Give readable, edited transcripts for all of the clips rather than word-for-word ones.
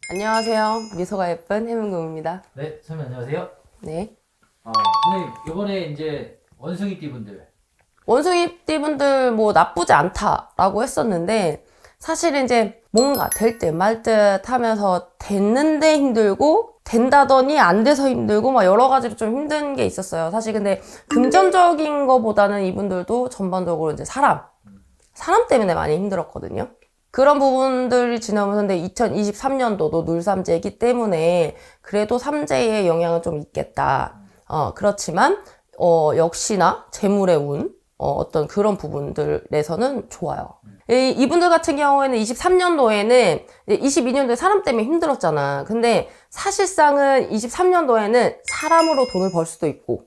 안녕하세요. 미소가 예쁜 해문금입니다. 네, 선생님 안녕하세요. 네. 선생님, 이번에 이제 원숭이띠 분들. 원숭이띠 분들 뭐 나쁘지 않다라고 했었는데, 사실은 이제 뭔가 될 듯 말 듯 하면서 됐는데 힘들고, 된다더니 안 돼서 힘들고, 막 여러 가지로 좀 힘든 게 있었어요. 사실 근데 금전적인 거보다는 이분들도 전반적으로 이제 사람 때문에 많이 힘들었거든요. 그런 부분들이 지나면서 근데 2023년도도 눌삼재이기 때문에 그래도 삼재의 영향은 좀 있겠다. 그렇지만, 역시나 재물의 운, 어떤 그런 부분들에서는 좋아요. 이분들 같은 경우에는 23년도에는 22년도에 사람 때문에 힘들었잖아. 근데 사실상은 23년도에는 사람으로 돈을 벌 수도 있고,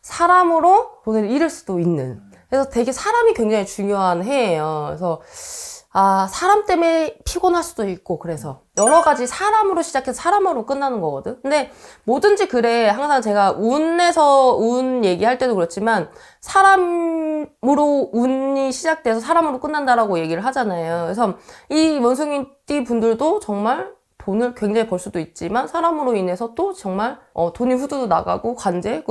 사람으로 돈을 잃을 수도 있는. 그래서 되게 사람이 굉장히 중요한 해예요. 그래서 사람 때문에 피곤할 수도 있고, 그래서. 여러 가지 사람으로 시작해서 사람으로 끝나는 거거든? 근데 뭐든지 그래. 항상 제가 운에서 운 얘기할 때도 그렇지만, 사람으로 운이 시작돼서 사람으로 끝난다라고 얘기를 하잖아요. 그래서 이 원숭이띠 분들도 정말 돈을 굉장히 벌 수도 있지만, 사람으로 인해서 또 정말, 돈이 후두두 나가고, 관제,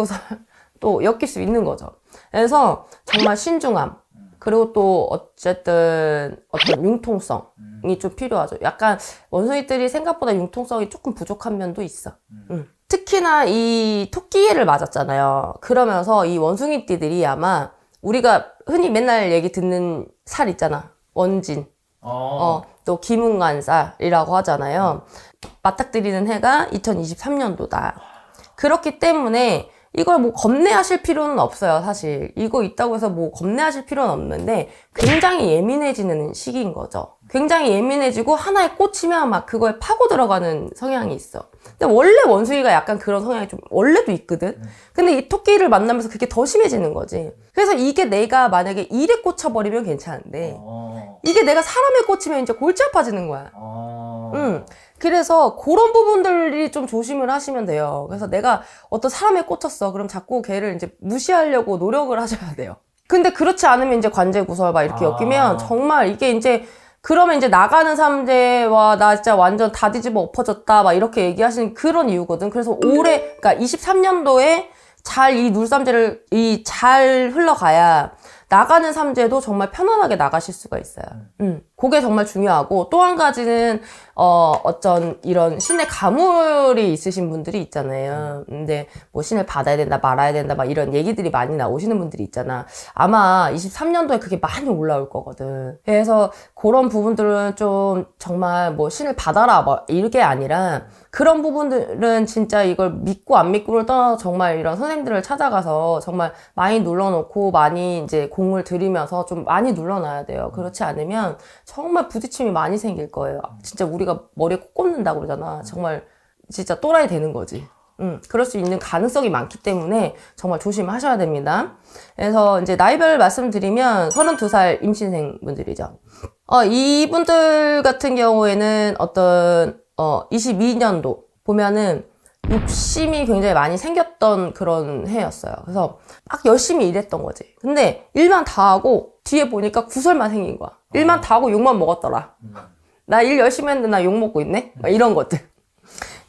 또 엮일 수 있는 거죠. 그래서 정말 신중함. 그리고 또 어쨌든 어떤 융통성이 좀 필요하죠. 약간 원숭이들이 생각보다 융통성이 조금 부족한 면도 있어. 특히나 이 토끼를 맞았잖아요. 그러면서 이 원숭이띠들이 아마 우리가 흔히 맨날 얘기 듣는 살 있잖아. 원진. 또 기문관살이라고 하잖아요. 맞닥뜨리는 해가 2023년도다. 그렇기 때문에 이걸 뭐 겁내하실 필요는 없어요, 사실. 이거 있다고 해서 뭐 겁내하실 필요는 없는데 굉장히 예민해지는 시기인 거죠. 굉장히 예민해지고 하나에 꽂히면 막 그거에 파고 들어가는 성향이 있어. 근데 원래 원숭이가 약간 그런 성향이 좀 원래도 있거든. 근데 이 토끼를 만나면서 그게 더 심해지는 거지. 그래서 이게 내가 만약에 일에 꽂혀버리면 괜찮은데 이게 내가 사람에 꽂히면 이제 골치 아파지는 거야. 그래서 그런 부분들이 좀 조심을 하시면 돼요. 그래서 내가 어떤 사람에 꽂혔어. 그럼 자꾸 걔를 이제 무시하려고 노력을 하셔야 돼요. 근데 그렇지 않으면 이제 관제구설 막 이렇게 엮이면 정말 이게 이제 그러면 이제 나가는 삼재와 나 진짜 완전 다 뒤집어 엎어졌다 막 이렇게 얘기하시는 그런 이유거든. 그래서 올해 그러니까 23년도에 잘 이 눌삼재를 잘 흘러가야 나가는 삼재도 정말 편안하게 나가실 수가 있어요. 그게 정말 중요하고 또 한 가지는 어떤 이런 신의 가물이 있으신 분들이 있잖아요. 근데 뭐 신을 받아야 된다 말아야 된다 막 이런 얘기들이 많이 나오시는 분들이 있잖아. 아마 23년도에 그게 많이 올라올 거거든. 그래서 그런 부분들은 좀 정말 뭐 신을 받아라 뭐 이게 아니라 그런 부분들은 진짜 이걸 믿고 안 믿고를 떠나서 정말 이런 선생님들을 찾아가서 정말 많이 눌러놓고 많이 이제 공을 들이면서 좀 많이 눌러놔야 돼요. 그렇지 않으면 정말 부딪힘이 많이 생길 거예요. 진짜 우리가 머리에 콕 꽂는다고 그러잖아. 정말 진짜 또라이 되는 거지. 그럴 수 있는 가능성이 많기 때문에 정말 조심하셔야 됩니다. 그래서 이제 나이별 말씀드리면 32살 임신생 분들이죠. 이분들 같은 경우에는 어떤 22년도 보면은 욕심이 굉장히 많이 생겼던 그런 해였어요. 그래서 막 열심히 일했던 거지. 근데 일만 다 하고 뒤에 보니까 구설만 생긴 거야. 일만 다 하고 욕만 먹었더라. 나 일 열심히 했는데 나 욕 먹고 있네? 막 이런 것들.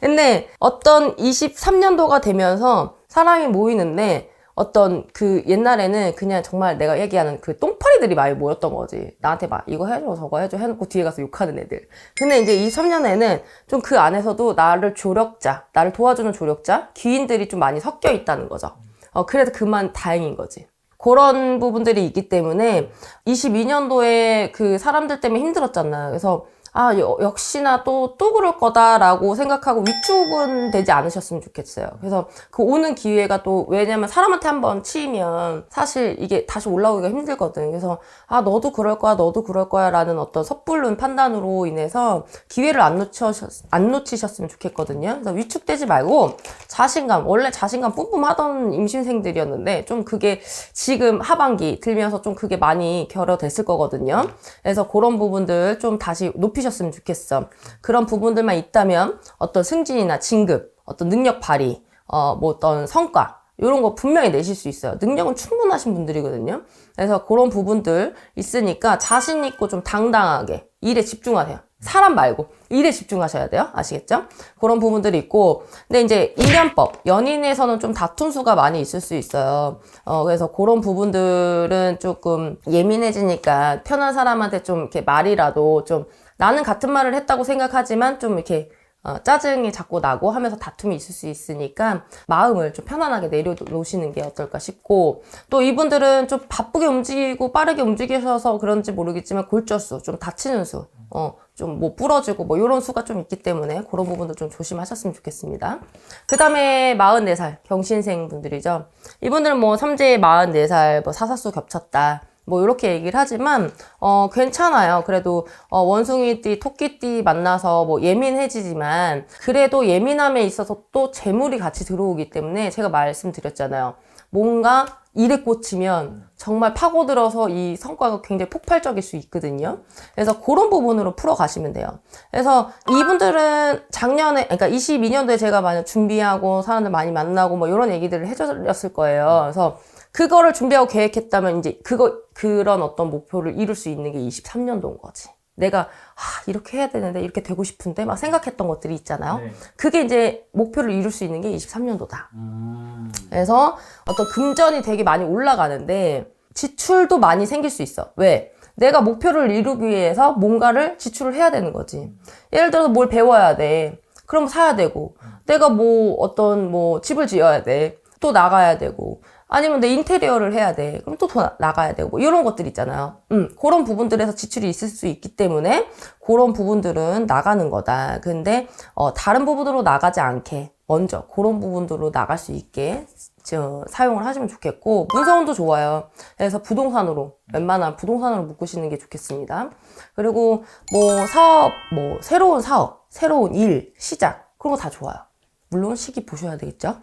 근데 어떤 23년도가 되면서 사람이 모이는데 어떤 그 옛날에는 그냥 정말 내가 얘기하는 그 똥파리들이 많이 모였던 거지. 나한테 막 이거 해줘 저거 해줘 해놓고 뒤에 가서 욕하는 애들. 근데 이제 23년에는 좀 그 안에서도 나를 도와주는 조력자, 귀인들이 좀 많이 섞여 있다는 거죠. 그래도 그만 다행인 거지. 그런 부분들이 있기 때문에 22년도에 그 사람들 때문에 힘들었잖아. 그래서 역시나 또 그럴 거다라고 생각하고 위축은 되지 않으셨으면 좋겠어요. 그래서 그 오는 기회가 또, 왜냐면 사람한테 한번 치이면 사실 이게 다시 올라오기가 힘들거든. 그래서, 너도 그럴 거야 라는 어떤 섣부른 판단으로 인해서 기회를 안 놓치셨으면 좋겠거든요. 그래서 위축되지 말고 원래 자신감 뿜뿜하던 임신생들이었는데 좀 그게 지금 하반기 들면서 좀 그게 많이 결여됐을 거거든요. 그래서 그런 부분들 좀 다시 높이셨으면 좋겠어. 그런 부분들만 있다면 어떤 승진이나 진급, 어떤 능력 발휘, 뭐 어떤 성과 이런 거 분명히 내실 수 있어요. 능력은 충분하신 분들이거든요. 그래서 그런 부분들 있으니까 자신 있고 좀 당당하게 일에 집중하세요. 사람 말고 일에 집중하셔야 돼요. 아시겠죠? 그런 부분들이 있고, 근데 이제 인연법, 연인에서는 좀 다툼 수가 많이 있을 수 있어요. 그래서 그런 부분들은 조금 예민해지니까 편한 사람한테 좀 이렇게 말이라도 좀 나는 같은 말을 했다고 생각하지만 좀 이렇게 짜증이 자꾸 나고 하면서 다툼이 있을 수 있으니까 마음을 좀 편안하게 내려놓으시는 게 어떨까 싶고, 또 이분들은 좀 바쁘게 움직이고 빠르게 움직이셔서 그런지 모르겠지만 골절수, 좀 다치는 수, 좀 뭐 부러지고 뭐 이런 수가 좀 있기 때문에 그런 부분도 좀 조심하셨으면 좋겠습니다. 그 다음에 44살 경신생 분들이죠. 이분들은 뭐 삼재에 44살 뭐 사사수 겹쳤다, 뭐 이렇게 얘기를 하지만 괜찮아요. 그래도 원숭이띠, 토끼띠 만나서 뭐 예민해지지만 그래도 예민함에 있어서 또 재물이 같이 들어오기 때문에 제가 말씀드렸잖아요. 뭔가 일에 꽂히면 정말 파고들어서 이 성과가 굉장히 폭발적일 수 있거든요. 그래서 그런 부분으로 풀어가시면 돼요. 그래서 이분들은 작년에, 그러니까 22년도에 제가 많이 준비하고 사람들 많이 만나고 뭐 이런 얘기들을 해드렸을 거예요. 그래서 그거를 준비하고 계획했다면 이제 그런 어떤 목표를 이룰 수 있는 게 23년도인 거지. 내가 이렇게 해야 되는데, 이렇게 되고 싶은데 막 생각했던 것들이 있잖아요. 네. 그게 이제 목표를 이룰 수 있는 게 23년도다. 그래서 어떤 금전이 되게 많이 올라가는데 지출도 많이 생길 수 있어. 왜? 내가 목표를 이루기 위해서 뭔가를 지출을 해야 되는 거지. 예를 들어서 뭘 배워야 돼. 그럼 사야 되고, 내가 뭐 어떤 뭐 집을 지어야 돼. 또 나가야 되고, 아니면 내 인테리어를 해야 돼. 그럼 또 돈 나가야 되고, 뭐 이런 것들 있잖아요. 그런 부분들에서 지출이 있을 수 있기 때문에 그런 부분들은 나가는 거다. 근데 다른 부분으로 나가지 않게 먼저 그런 부분으로 나갈 수 있게 사용을 하시면 좋겠고, 문서운도 좋아요. 그래서 부동산으로, 웬만한 부동산으로 묶으시는 게 좋겠습니다. 그리고 뭐 사업, 뭐 새로운 사업, 새로운 일, 시작, 그런 거 다 좋아요. 물론 시기 보셔야 되겠죠?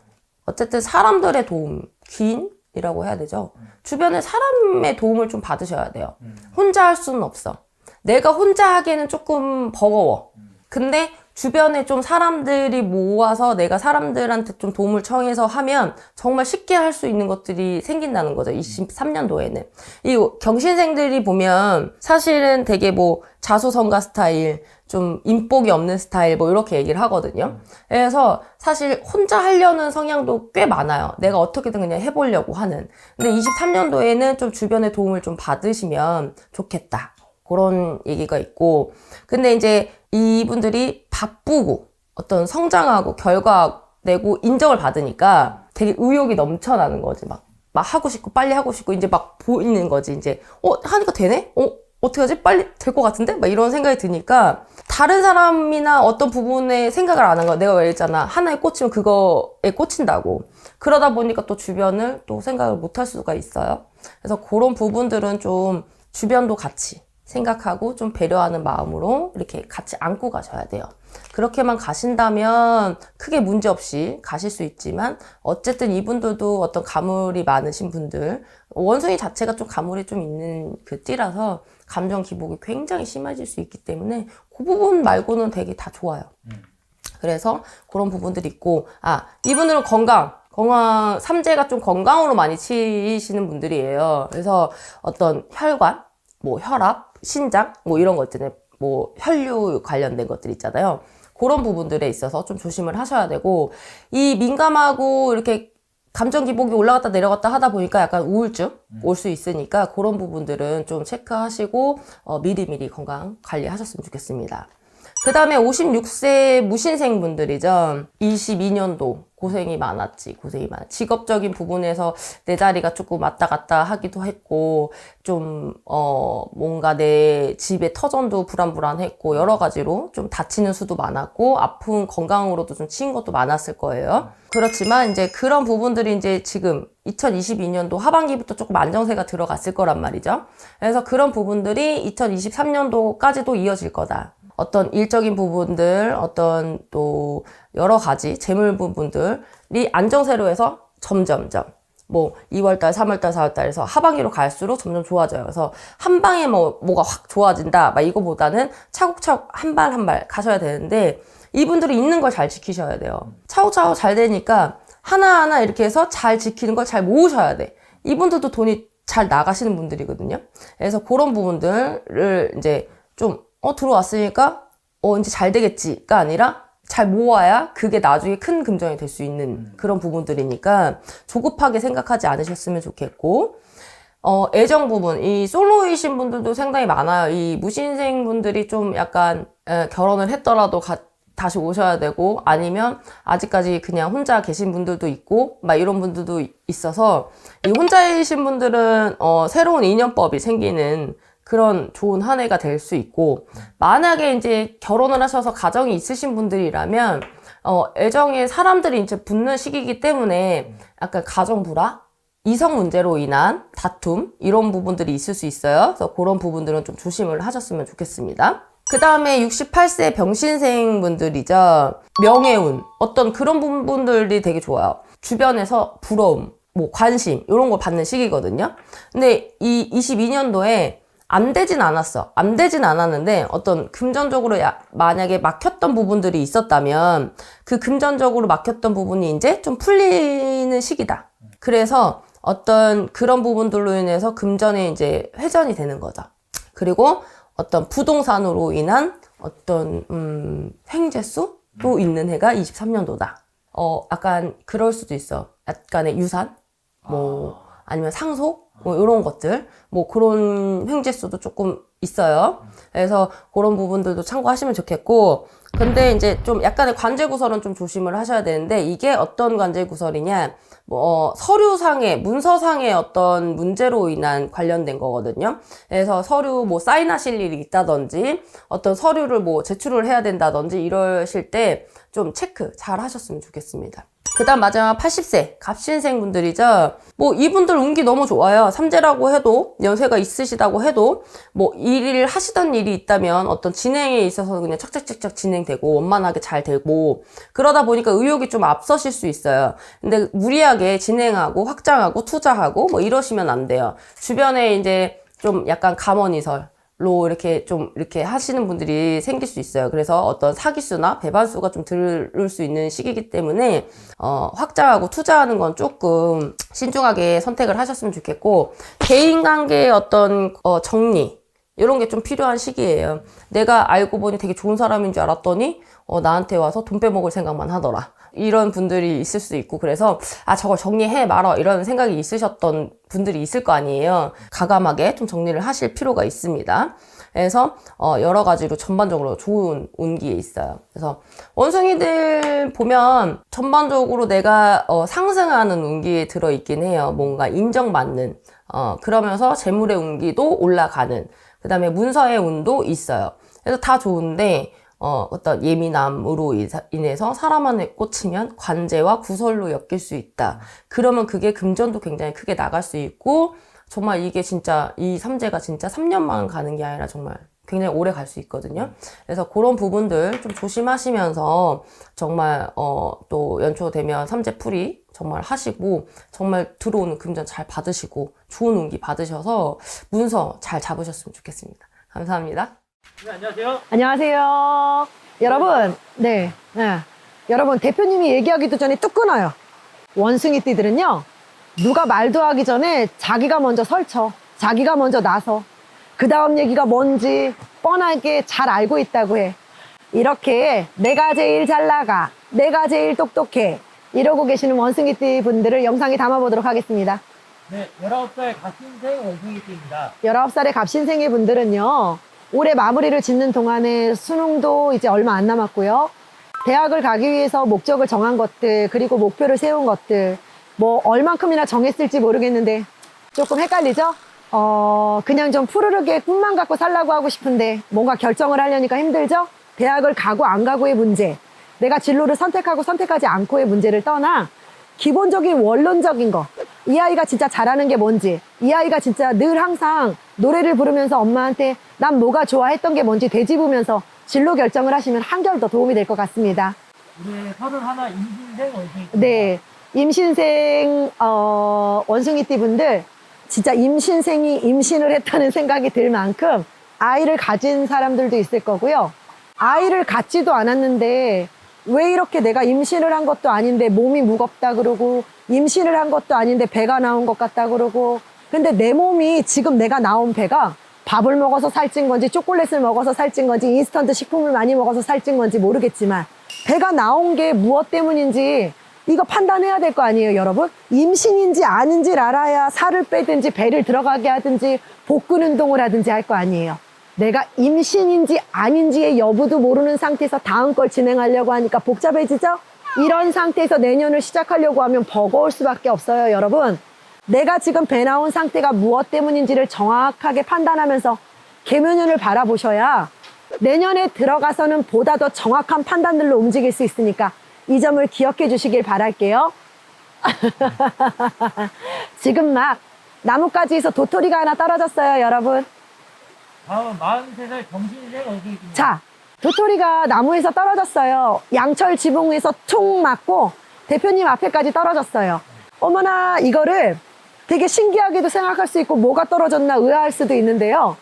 어쨌든 사람들의 도움, 귀인이라고 해야 되죠. 주변에 사람의 도움을 좀 받으셔야 돼요. 혼자 할 수는 없어. 내가 혼자 하기에는 조금 버거워. 근데 주변에 좀 사람들이 모아서 내가 사람들한테 좀 도움을 청해서 하면 정말 쉽게 할 수 있는 것들이 생긴다는 거죠. 23년도에는. 이 경신생들이 보면 사실은 되게 뭐 자수성가 스타일, 좀 인복이 없는 스타일, 뭐 이렇게 얘기를 하거든요. 그래서 사실 혼자 하려는 성향도 꽤 많아요. 내가 어떻게든 그냥 해보려고 하는. 근데 23년도에는 좀 주변의 도움을 좀 받으시면 좋겠다, 그런 얘기가 있고, 근데 이제 이분들이 바쁘고 어떤 성장하고 결과 내고 인정을 받으니까 되게 의욕이 넘쳐나는 거지. 막 하고 싶고 빨리 하고 싶고 이제 막 보이는 거지. 이제 하니까 되네? 어떻게 하지? 빨리 될 것 같은데? 막 이런 생각이 드니까 다른 사람이나 어떤 부분에 생각을 안 한 거야. 내가 왜 했잖아. 하나에 꽂히면 그거에 꽂힌다고. 그러다 보니까 또 주변을 또 생각을 못 할 수가 있어요. 그래서 그런 부분들은 좀 주변도 같이 생각하고 좀 배려하는 마음으로 이렇게 같이 안고 가셔야 돼요. 그렇게만 가신다면 크게 문제 없이 가실 수 있지만, 어쨌든 이분들도 어떤 가물이 많으신 분들, 원숭이 자체가 좀 가물이 좀 있는 그 띠라서 감정 기복이 굉장히 심해질 수 있기 때문에 그 부분 말고는 되게 다 좋아요. 그래서 그런 부분들이 있고, 이분들은 건강, 삼재가 좀 건강으로 많이 치이시는 분들이에요. 그래서 어떤 혈관, 뭐 혈압, 신장, 뭐 이런 거 있잖아요. 뭐 혈류 관련된 것들 있잖아요. 그런 부분들에 있어서 좀 조심을 하셔야 되고, 이 민감하고 이렇게 감정 기복이 올라갔다 내려갔다 하다 보니까 약간 우울증 올 수 있으니까 그런 부분들은 좀 체크하시고 미리미리 건강 관리하셨으면 좋겠습니다. 그 다음에 56세 무신생 분들이죠. 22년도 고생이 많았지. 직업적인 부분에서 내 자리가 조금 왔다 갔다 하기도 했고, 좀 뭔가 내 집의 터전도 불안불안했고, 여러 가지로 좀 다치는 수도 많았고, 아픈 건강으로도 좀 치인 것도 많았을 거예요. 그렇지만 이제 그런 부분들이 이제 지금 2022년도 하반기부터 조금 안정세가 들어갔을 거란 말이죠. 그래서 그런 부분들이 2023년도까지도 이어질 거다. 어떤 일적인 부분들, 어떤 또 여러 가지 재물 부분들이 안정세로 해서 점점점 뭐 2월달, 3월달, 4월달에서 하반기로 갈수록 점점 좋아져요. 그래서 한 방에 뭐가 확 좋아진다, 막 이거보다는 차곡차곡 한 발 한 발 가셔야 되는데, 이분들이 있는 걸 잘 지키셔야 돼요. 차곡차곡 잘 되니까 하나하나 이렇게 해서 잘 지키는 걸 잘 모으셔야 돼. 이분들도 돈이 잘 나가시는 분들이거든요. 그래서 그런 부분들을 이제 좀 들어왔으니까 이제 잘 되겠지가 아니라 잘 모아야 그게 나중에 큰 금전이 될 수 있는 그런 부분들이니까 조급하게 생각하지 않으셨으면 좋겠고, 애정 부분, 이 솔로이신 분들도 상당히 많아요. 이 무신생 분들이 좀 약간 결혼을 했더라도 다시 오셔야 되고, 아니면 아직까지 그냥 혼자 계신 분들도 있고 막 이런 분들도 있어서, 이 혼자이신 분들은 새로운 인연법이 생기는 그런 좋은 한 해가 될 수 있고, 만약에 이제 결혼을 하셔서 가정이 있으신 분들이라면 애정에 사람들이 이제 붙는 시기이기 때문에 약간 가정 불화, 이성 문제로 인한 다툼, 이런 부분들이 있을 수 있어요. 그래서 그런 부분들은 좀 조심을 하셨으면 좋겠습니다. 그 다음에 68세 병신생 분들이죠. 명예운, 어떤 그런 부분들이 되게 좋아요. 주변에서 부러움, 뭐 관심, 이런 걸 받는 시기거든요. 근데 이 22년도에 안 되진 않았어. 안 되진 않았는데 어떤 금전적으로 만약에 막혔던 부분들이 있었다면 그 금전적으로 막혔던 부분이 이제 좀 풀리는 시기다. 그래서 어떤 그런 부분들로 인해서 금전이 이제 회전이 되는 거죠. 그리고 어떤 부동산으로 인한 어떤 횡재수도 있는 해가 23년도다. 약간 그럴 수도 있어. 약간의 유산, 뭐 아니면 상속, 뭐 이런 것들, 뭐 그런 횡재수도 조금 있어요. 그래서 그런 부분들도 참고하시면 좋겠고, 근데 이제 좀 약간의 관제구설은 좀 조심을 하셔야 되는데, 이게 어떤 관제구설이냐, 뭐 서류상의, 문서상의 어떤 문제로 인한 관련된 거거든요. 그래서 서류 뭐 사인하실 일이 있다든지, 어떤 서류를 뭐 제출을 해야 된다든지 이러실 때 좀 체크 잘 하셨으면 좋겠습니다. 그 다음 마지막 80세 갑신생 분들이죠. 뭐 이분들 운기 너무 좋아요. 삼재라고 해도, 연세가 있으시다고 해도 뭐 일을 하시던 일이 있다면 어떤 진행에 있어서 그냥 착착착착 진행되고 원만하게 잘 되고, 그러다 보니까 의욕이 좀 앞서실 수 있어요. 근데 무리하게 진행하고 확장하고 투자하고 뭐 이러시면 안 돼요. 주변에 이제 좀 약간 감언이설 로 이렇게 좀 이렇게 하시는 분들이 생길 수 있어요. 그래서 어떤 사기수나 배반수가 좀 들을 수 있는 시기이기 때문에 확장하고 투자하는 건 조금 신중하게 선택을 하셨으면 좋겠고, 대인관계의 어떤 정리, 이런 게 좀 필요한 시기예요. 내가 알고 보니 되게 좋은 사람인 줄 알았더니 나한테 와서 돈 빼먹을 생각만 하더라. 이런 분들이 있을 수 있고, 그래서 저걸 정리해 말어 이런 생각이 있으셨던 분들이 있을 거 아니에요. 과감하게 좀 정리를 하실 필요가 있습니다. 그래서 여러 가지로 전반적으로 좋은 운기에 있어요. 그래서 원숭이들 보면 전반적으로 내가 상승하는 운기에 들어있긴 해요. 뭔가 인정받는, 그러면서 재물의 운기도 올라가는, 그 다음에 문서의 운도 있어요. 그래서 다 좋은데 어떤 예민함으로 인해서 사람한테 꽂히면 관제와 구설로 엮일 수 있다. 그러면 그게 금전도 굉장히 크게 나갈 수 있고, 정말 이게 진짜 이 삼재가 진짜 3년만 가는 게 아니라 정말 굉장히 오래 갈 수 있거든요. 그래서 그런 부분들 좀 조심하시면서 정말 또 연초 되면 삼재풀이 정말 하시고, 정말 들어오는 금전 잘 받으시고 좋은 운기 받으셔서 문서 잘 잡으셨으면 좋겠습니다. 감사합니다. 네, 안녕하세요. 안녕하세요. 여러분, 여러분, 대표님이 얘기하기도 전에 뚝 끊어요. 원숭이띠들은요, 누가 말도 하기 전에 자기가 먼저 설쳐. 자기가 먼저 나서. 그 다음 얘기가 뭔지 뻔하게 잘 알고 있다고 해. 이렇게 내가 제일 잘 나가, 내가 제일 똑똑해, 이러고 계시는 원숭이띠 분들을 영상에 담아보도록 하겠습니다. 네, 19살 갑신생 원숭이띠입니다. 19살의 갑신생의 분들은요, 올해 마무리를 짓는 동안에 수능도 이제 얼마 안 남았고요. 대학을 가기 위해서 목적을 정한 것들, 그리고 목표를 세운 것들, 뭐 얼만큼이나 정했을지 모르겠는데 조금 헷갈리죠? 그냥 좀 푸르르게 꿈만 갖고 살라고 하고 싶은데 뭔가 결정을 하려니까 힘들죠? 대학을 가고 안 가고의 문제, 내가 진로를 선택하고 선택하지 않고의 문제를 떠나 기본적인 원론적인 거, 이 아이가 진짜 잘하는 게 뭔지, 이 아이가 진짜 늘 항상 노래를 부르면서 엄마한테 난 뭐가 좋아했던 게 뭔지 되짚으면서 진로 결정을 하시면 한결 더 도움이 될 것 같습니다. 올해 31 임신생 원숭이띠. 네, 임신생 원숭이띠 분들 진짜 임신생이 임신을 했다는 생각이 들 만큼 아이를 가진 사람들도 있을 거고요. 아이를 갖지도 않았는데 왜 이렇게 내가 임신을 한 것도 아닌데 몸이 무겁다 그러고, 임신을 한 것도 아닌데 배가 나온 것 같다 그러고, 근데 내 몸이 지금 내가 나온 배가 밥을 먹어서 살찐 건지 초콜릿을 먹어서 살찐 건지 인스턴트 식품을 많이 먹어서 살찐 건지 모르겠지만 배가 나온 게 무엇 때문인지 이거 판단해야 될 거 아니에요, 여러분? 임신인지 아닌지를 알아야 살을 빼든지 배를 들어가게 하든지 복근 운동을 하든지 할 거 아니에요. 내가 임신인지 아닌지의 여부도 모르는 상태에서 다음 걸 진행하려고 하니까 복잡해지죠? 이런 상태에서 내년을 시작하려고 하면 버거울 수밖에 없어요, 여러분. 내가 지금 배 나온 상태가 무엇 때문인지를 정확하게 판단하면서 계묘년을 바라보셔야 내년에 들어가서는 보다 더 정확한 판단들로 움직일 수 있으니까 이 점을 기억해 주시길 바랄게요. 지금 막 나뭇가지에서 도토리가 하나 떨어졌어요, 여러분. 다음은 43살 경신생 원숭이입니다. 자, 도토리가 나무에서 떨어졌어요. 양철 지붕에서 퉁 맞고 대표님 앞에까지 떨어졌어요. 어머나, 이거를 되게 신기하게도 생각할 수 있고 뭐가 떨어졌나 의아할 수도 있는데요.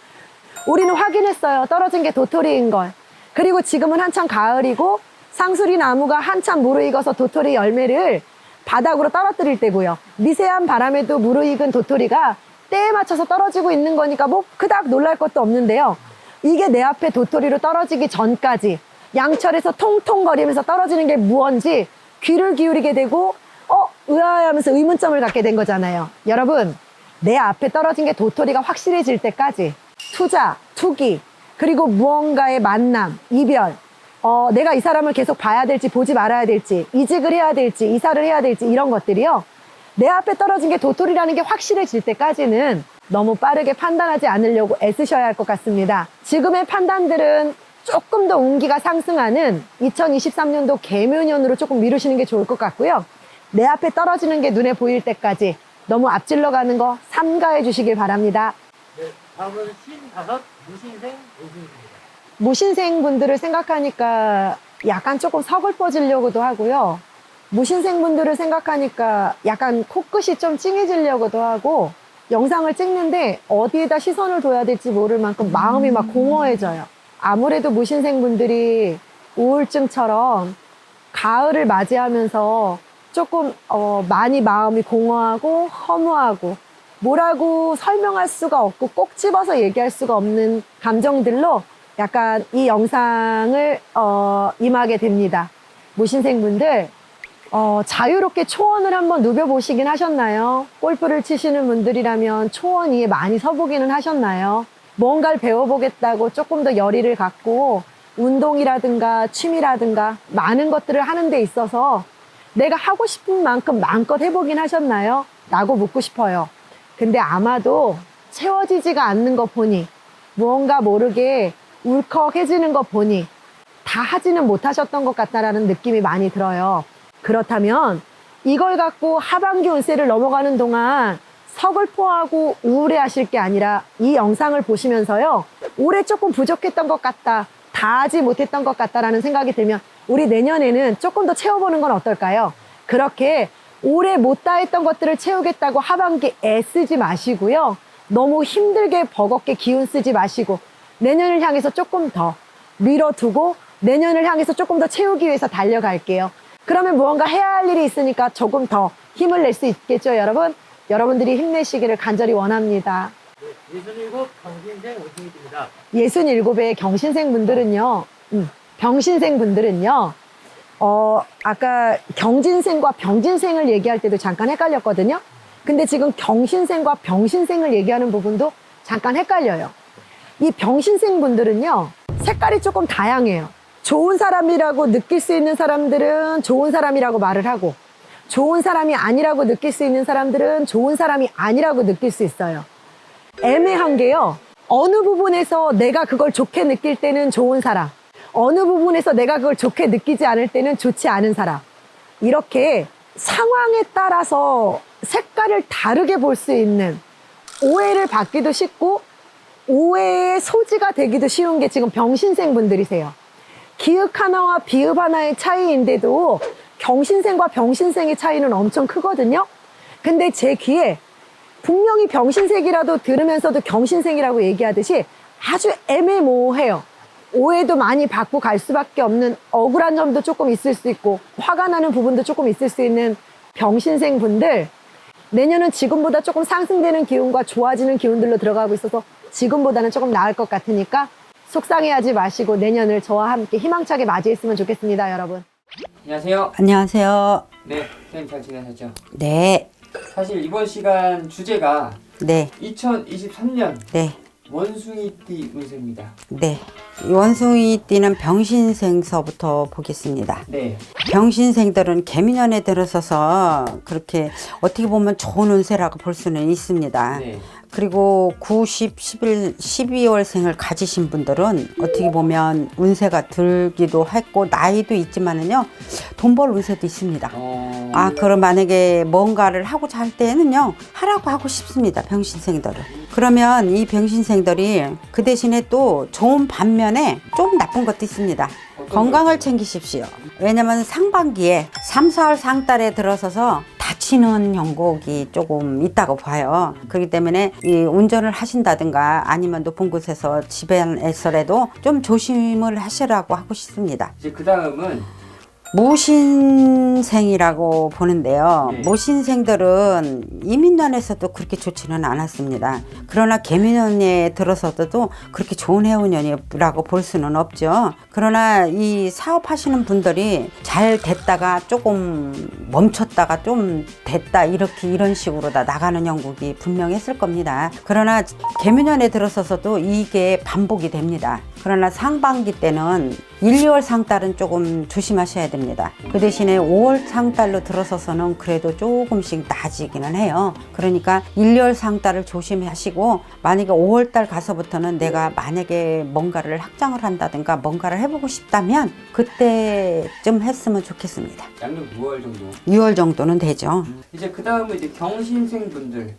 우리는 확인했어요. 떨어진 게 도토리인 걸. 그리고 지금은 한참 가을이고 상수리 나무가 한참 무르익어서 도토리 열매를 바닥으로 떨어뜨릴 때고요. 미세한 바람에도 무르익은 도토리가 때에 맞춰서 떨어지고 있는 거니까 뭐 그닥 놀랄 것도 없는데요. 이게 내 앞에 도토리로 떨어지기 전까지 양철에서 통통거리면서 떨어지는 게 무언지 귀를 기울이게 되고 의아해하면서 의문점을 갖게 된 거잖아요. 여러분, 내 앞에 떨어진 게 도토리가 확실해질 때까지 투자, 투기, 그리고 무언가의 만남, 이별, 내가 이 사람을 계속 봐야 될지 보지 말아야 될지, 이직을 해야 될지 이사를 해야 될지 이런 것들이요. 내 앞에 떨어진 게 도토리라는 게 확실해질 때까지는 너무 빠르게 판단하지 않으려고 애쓰셔야 할 것 같습니다. 지금의 판단들은 조금 더 운기가 상승하는 2023년도 계묘년으로 조금 미루시는 게 좋을 것 같고요. 내 앞에 떨어지는 게 눈에 보일 때까지 너무 앞질러 가는 거 삼가해 주시길 바랍니다. 네, 다음은 55 무신생 원숭이입니다. 무신생 분들을 생각하니까 약간 조금 서글퍼지려고도 하고요. 무신생 분들을 생각하니까 약간 코끝이 좀 찡해지려고도 하고 영상을 찍는데 어디에다 시선을 둬야 될지 모를 만큼 마음이 막 공허해져요. 아무래도 무신생 분들이 우울증처럼 가을을 맞이하면서 조금 많이 마음이 공허하고 허무하고 뭐라고 설명할 수가 없고 꼭 집어서 얘기할 수가 없는 감정들로 약간 이 영상을 임하게 됩니다. 무신생분들 자유롭게 초원을 한번 누벼보시긴 하셨나요? 골프를 치시는 분들이라면 초원 위에 많이 서보기는 하셨나요? 뭔가를 배워보겠다고 조금 더 열의를 갖고 운동이라든가 취미라든가 많은 것들을 하는 데 있어서 내가 하고 싶은 만큼 마음껏 해보긴 하셨나요? 라고 묻고 싶어요. 근데 아마도 채워지지가 않는 거 보니 무언가 모르게 울컥해지는 거 보니 다 하지는 못하셨던 것 같다라는 느낌이 많이 들어요. 그렇다면 이걸 갖고 하반기 운세를 넘어가는 동안 서글퍼하고 우울해하실 게 아니라 이 영상을 보시면서요. 올해 조금 부족했던 것 같다, 다 하지 못했던 것 같다라는 생각이 들면 우리 내년에는 조금 더 채워보는 건 어떨까요? 그렇게 올해 못다 했던 것들을 채우겠다고 하반기 애쓰지 마시고요. 너무 힘들게 버겁게 기운 쓰지 마시고 내년을 향해서 조금 더 밀어두고 내년을 향해서 조금 더 채우기 위해서 달려갈게요. 그러면 무언가 해야 할 일이 있으니까 조금 더 힘을 낼 수 있겠죠, 여러분? 여러분들이 힘내시기를 간절히 원합니다. 67 경신생 원숭이입니다. 67의 경신생 분들은요, 병신생 분들은요, 아까 경진생과 병진생을 얘기할 때도 잠깐 헷갈렸거든요. 근데 지금 경신생과 병신생을 얘기하는 부분도 잠깐 헷갈려요. 이 병신생 분들은요, 색깔이 조금 다양해요. 좋은 사람이라고 느낄 수 있는 사람들은 좋은 사람이라고 말을 하고, 좋은 사람이 아니라고 느낄 수 있는 사람들은 좋은 사람이 아니라고 느낄 수 있어요. 애매한 게요, 어느 부분에서 내가 그걸 좋게 느낄 때는 좋은 사람, 어느 부분에서 내가 그걸 좋게 느끼지 않을 때는 좋지 않은 사람, 이렇게 상황에 따라서 색깔을 다르게 볼 수 있는, 오해를 받기도 쉽고 오해의 소지가 되기도 쉬운 게 지금 병신생 분들이세요. 기읍 하나와 비읍 하나의 차이인데도 경신생과 병신생의 차이는 엄청 크거든요. 근데 제 귀에 분명히 병신생이라도 들으면서도 경신생이라고 얘기하듯이 아주 애매모호해요. 오해도 많이 받고 갈 수밖에 없는, 억울한 점도 조금 있을 수 있고 화가 나는 부분도 조금 있을 수 있는 병신생 분들, 내년은 지금보다 조금 상승되는 기운과 좋아지는 기운들로 들어가고 있어서 지금보다는 조금 나을 것 같으니까 속상해하지 마시고 내년을 저와 함께 희망차게 맞이했으면 좋겠습니다, 여러분. 안녕하세요. 안녕하세요. 네, 선생님 잘 지내셨죠? 네, 사실 이번 시간 주제가 네, 2023년 네, 원숭이띠 운세입니다. 네. 원숭이띠는 병신생서부터 보겠습니다. 네. 병신생들은 개미년에 들어서서 그렇게 어떻게 보면 좋은 운세라고 볼 수는 있습니다. 네. 그리고 9, 10, 11, 12월생을 가지신 분들은 어떻게 보면 운세가 들기도 했고 나이도 있지만은요 돈 벌 운세도 있습니다. 그럼 만약에 뭔가를 하고자 할 때는요 하라고 하고 싶습니다. 병신생들은. 그러면 이 병신생들이 그 대신에 또 좋은 반면에 좀 나쁜 것도 있습니다. 건강을 챙기십시오. 왜냐면 상반기에 3, 4월 상달에 들어서서 다치는 형국이 조금 있다고 봐요. 그렇기 때문에 이 운전을 하신다든가 아니면 높은 곳에서 집에서라도 좀 조심을 하시라고 하고 싶습니다. 이제 그 다음은 모신생이라고 보는데요. 네. 모신생들은 이민년에서도 그렇게 좋지는 않았습니다. 그러나 개미년에 들어서도 그렇게 좋은 해운년이라고 볼 수는 없죠. 그러나 이 사업하시는 분들이 잘 됐다가 조금 멈췄다가 좀 됐다 이런 식으로 다 나가는 형국이 분명했을 겁니다. 그러나 개미년에 들어서도 이게 반복이 됩니다. 그러나 상반기 때는 1, 2월 상달은 조금 조심하셔야 됩니다. 그 대신에 5월 상달로 들어서서는 그래도 조금씩 나아지기는 해요. 그러니까 1, 2월 상달을 조심하시고 만약에 5월 달 가서부터는 내가 만약에 뭔가를 확장을 한다든가 뭔가를 해보고 싶다면 그때쯤 했으면 좋겠습니다. 양력 6월 정도. 6월 정도는 되죠. 이제 그 다음은 이제 경신생 분들.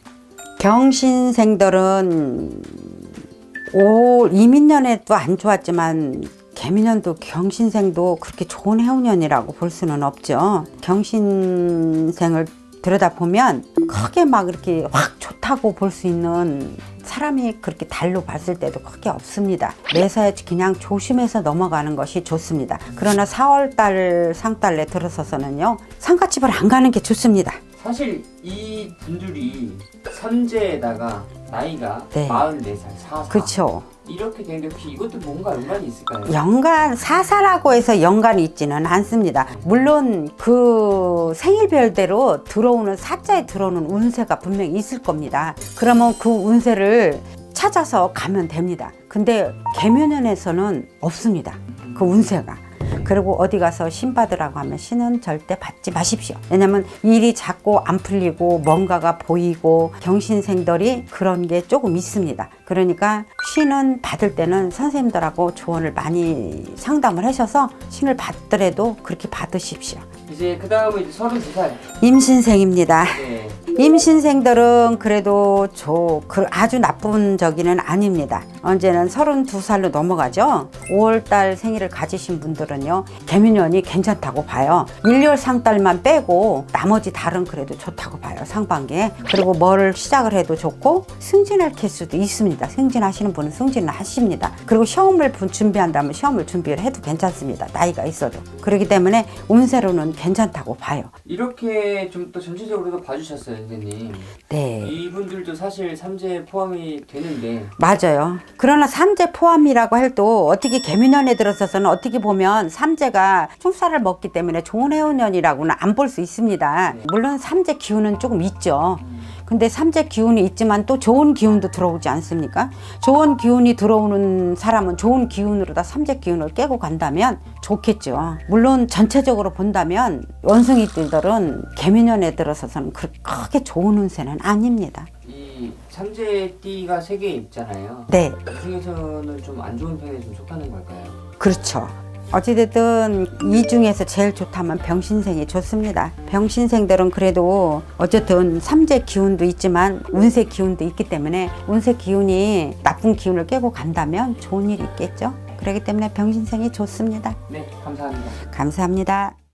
경신생들은 이민년에도 안 좋았지만 개미년도 경신생도 그렇게 좋은 해운년이라고 볼 수는 없죠. 경신생을 들여다보면 크게 막 이렇게 확 좋다고 볼 수 있는 사람이 그렇게 달로 봤을 때도 크게 없습니다. 매사에 그냥 조심해서 넘어가는 것이 좋습니다. 그러나 4월달 상달에 들어서서는요 상가집을 안 가는 게 좋습니다. 사실 이 분들이 삼재에다가 나이가 네. 44살, 44. 그렇죠. 이렇게 되는데 혹시 이것도 뭔가 연관이 있을까요? 연간 사사라고 해서 연관이 있지는 않습니다. 물론 그 생일별대로 들어오는 사자에 들어오는 운세가 분명히 있을 겁니다. 그러면 그 운세를 찾아서 가면 됩니다. 근데 개묘년에서는 없습니다. 그 운세가. 그리고 어디 가서 신 받으라고 하면 신은 절대 받지 마십시오. 왜냐면 일이 자꾸 안 풀리고 뭔가가 보이고 경신생들이 그런 게 조금 있습니다. 그러니까 신은 받을 때는 선생님들하고 조언을 많이 상담을 하셔서 신을 받더라도 그렇게 받으십시오. 이제 그 다음은 이제 32살. 임신생입니다. 네. 임신생들은 그래도 아주 나쁜 저기는 아닙니다. 언제는 32살로 넘어가죠. 5월달 생일을 가지신 분들은요 개미년이 괜찮다고 봐요. 1, 2월 상달만 빼고 나머지 달은 그래도 좋다고 봐요. 상반기에. 그리고 뭘 시작을 해도 좋고 승진할 케이스도 있습니다. 승진하시는 분은 승진을 하십니다. 그리고 시험을 준비한다면 시험을 준비를 해도 괜찮습니다. 나이가 있어도. 그렇기 때문에 운세로는 괜찮다고 봐요. 이렇게 좀 또 전체적으로도 봐주셨어요, 선생님. 네. 이분들도 사실 삼재에 포함이 되는데. 맞아요. 그러나 삼재 포함이라고 해도 어떻게 개미년에 들어서서는 어떻게 보면 삼재가 축사를 먹기 때문에 좋은 해운년이라고는 안 볼 수 있습니다. 물론 삼재 기운은 조금 있죠. 근데 삼재 기운이 있지만 또 좋은 기운도 들어오지 않습니까? 좋은 기운이 들어오는 사람은 좋은 기운으로 다 삼재 기운을 깨고 간다면 좋겠죠. 물론 전체적으로 본다면 원숭이들은 개미년에 들어서서는 그렇게 크게 좋은 운세는 아닙니다. 이 삼재띠가 3개 있잖아요. 네, 그 중에서는 좀 안 좋은 편에 좀 속하는 걸까요? 그렇죠. 어찌됐든 이 중에서 제일 좋다면 병신생이 좋습니다. 병신생들은 그래도 어쨌든 삼재 기운도 있지만 운세 기운도 있기 때문에 운세 기운이 나쁜 기운을 깨고 간다면 좋은 일이 있겠죠. 그렇기 때문에 병신생이 좋습니다. 네, 감사합니다. 감사합니다.